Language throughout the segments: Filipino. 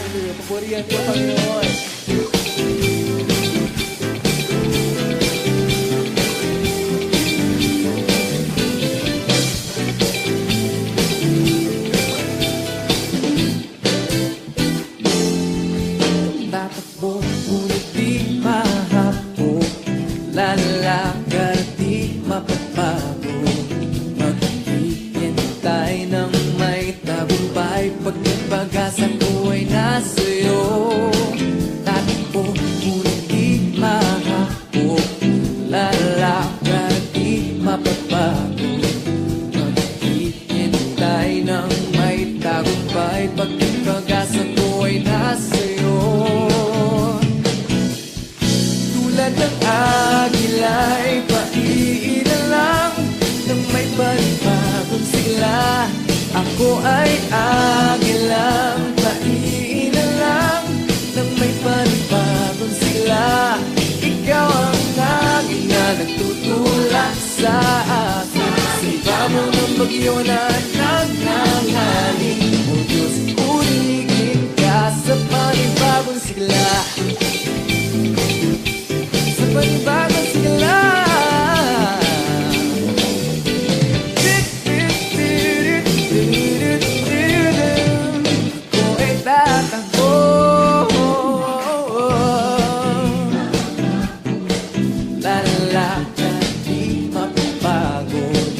Papurihan ko, Panginoon. Tatakbo, ngunit di mahapo. Lalakad, di mapapago. Maghihintay ng may tagumpay. Pag ang pag-asa ko ay nasa'yo. Tatakbo, ngunit di mahapo. Lalakad, di mapapago. Maghihintay ng may tagumpay. Pag ang pag-asa ko ay nasa'yo. Tulad ng agila'y paiilan lang nang may panibagong sigla. Ako ay agilang paiilan lang nang may panibagong sigla. Ikaw ang agila nagtutulak sa akin. Sa ibabaw ng bagyo na nagnangaling. O Diyos, purihin ka sa panibagong sigla. Panibagong sigla. Ako ay tatakbo. Lalakad, di mapapagod.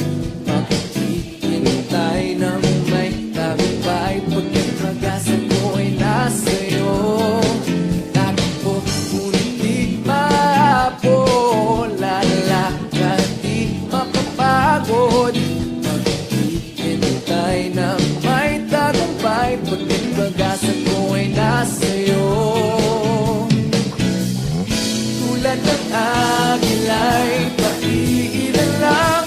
Maghihintay ng may tagumpay. Pag ang pag-asa ko ay nasa'yo. Tatakbo, ngunit di lalakad, di mapapagod. Maghihintay na may tagumpay. Pag ang pag-asa ko ay nasa'yo. Tulad ng agila'y paiilan lang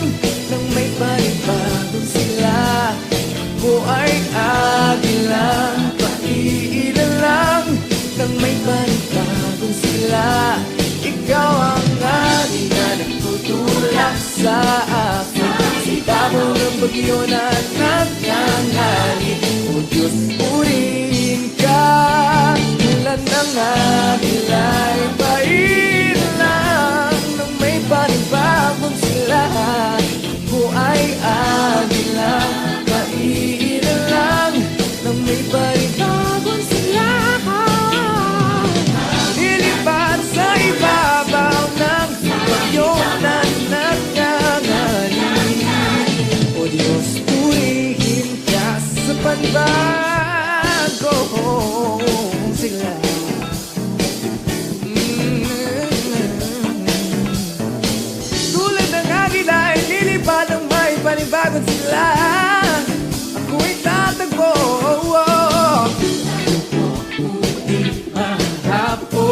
nang may panibagong sigla. Ako ay agilang paiilan lang nang may panibagong sigla. Ikaw ang agila nagtutulak sa akin. Sa ibabaw ng bagyo na nagnangaling. O Diyos, purihin ka. Tulad ng agila'y paiilan lang nang may panibagong sigla. Ako ay agilang paiilan lang nang may panibagong sigla. Lilipad sa ibabaw ng bagyo na nagnangaling. O Diyos, purihin ka sa panibagong sigla. Tulad ng agila ay lilipad ng may panibagong sigla. Ako ay tatakbo. Di mahapo.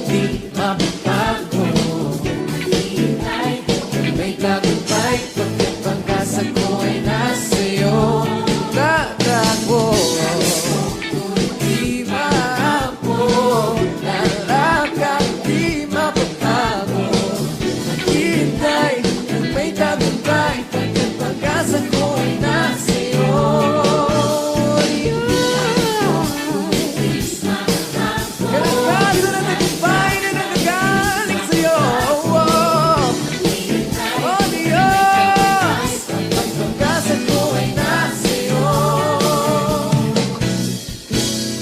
Di mapapago. May tagumpay. Pag ang pag-asa ko ay nasa'yo. Tatakbo. Di mahapo. Lalakad, di mapapago. Maghihintay ng may tagumpay. Pag ang pag-asa ko ay nasa'yo. Kalakasan at tagumpay na nanggagaling sa'yo. Oh Diyos, ang pag-asa ko ay nasa'yo.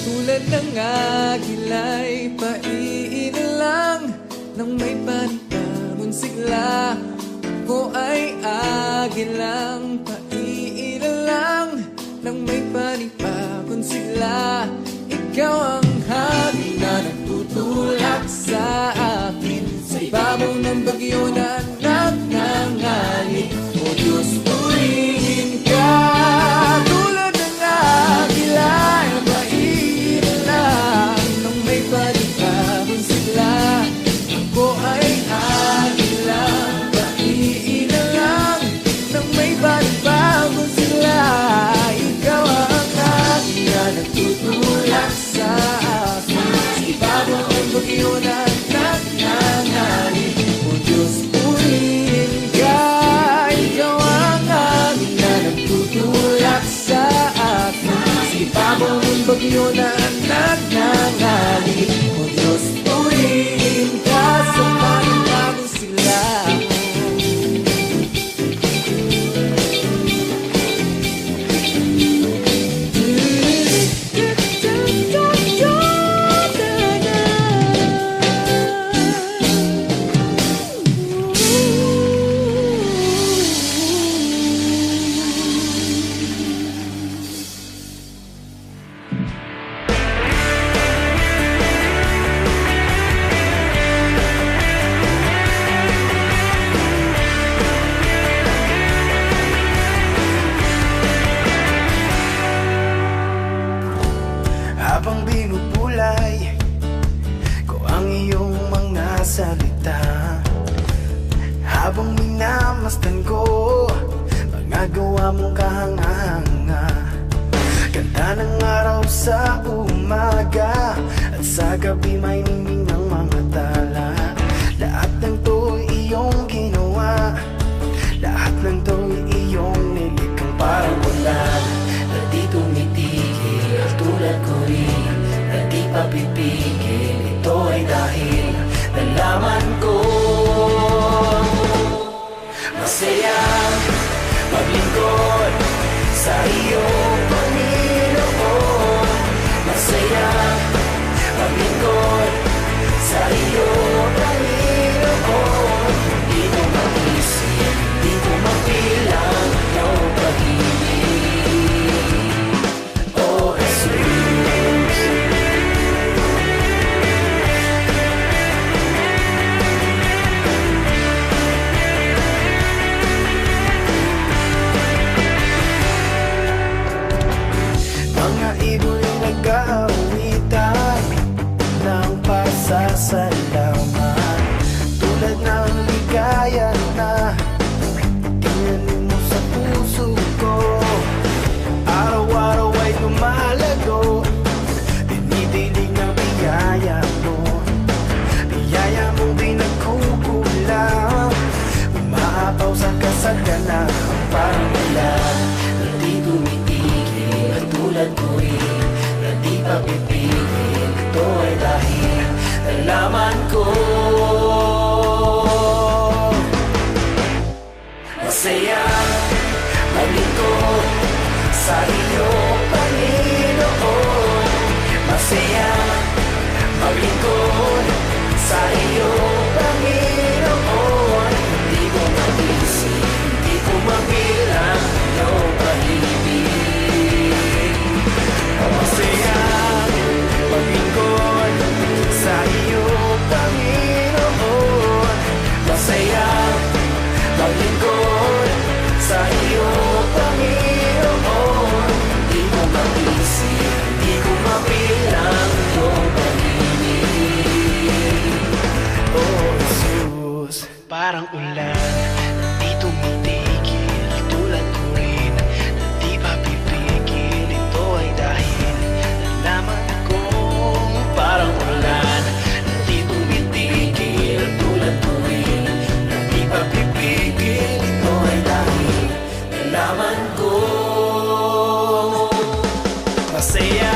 Tulad ng agila'y paiilan lang nang may panibagong sigla. Ako ay agilang paiilan lang nang may panibagong sigla. Ikaw ang hangin na nagtutulak sa akin. Sa ibabaw ng bagyo na nagnangaling. O Diyos, purihin ka. Tulad ng agila'y paiilan lang nang may panibagong sigla. Ako ay agilang paiilan lang nang may panibagong sigla. Ikaw ang hangin na nagtutulak sa akin. Sa ibabaw ng bagyo na nagnangaling. O Diyos, bagyo na nagnangalit. O Diyos, purihin ka sa panibagong silang. Habang binubulay ko ang iyong mga salita, habang minamasdan ko mga gawa mong kahanga-hanga, ganda ng araw sa umaga at sa gabi may ningning ng mga tala. Lahat ng to'y iyong ginawa, lahat ng to'y iyong nilikang parang ulan na di tumitigil, tulad ko rin na di papipigil. Ito ay dahil nalaman ko masayang maglingkod sa iyo, Panginoon. Masayang maglingkod sa iyo, Panginoon. Di ko mag-isip, di ko mabilang iyong pag-ibig, oh Jesus. Mga ibon nag-aawitan ng pasasalamat, tulad ng ligaya na tinanim mo sa puso ko. Araw-araw ay lumalago, dinidilig ng biyaya mo, biyaya mong di nagkukulang, umaapaw sa kasagana parang ulan na di tumitigil, at tulad ko rin na di papipigil. Ito ay dahil nalaman ko masaya maglingkod sa iyo, Panginoon. Masaya maglingkod sa iyo, Panginoon. Hindi ko mag-isip, hindi ko mabilang iyong pag-ibig. Masaya maglingkod sa iyo, Panginoon. Masaya maglingkod sa iyo, Panginoon. Hindi ko mag-isip, hindi ko mabilang iyong pag-ibig, oh Jesus. Parang ulan na di tumitigil, tulad ko rin na di papipigil. Ito ay dahil nalaman ko. Parang ulan na di tumitigil, tulad ko rin na di papipigil. Ito ay dahil nalaman ko masaya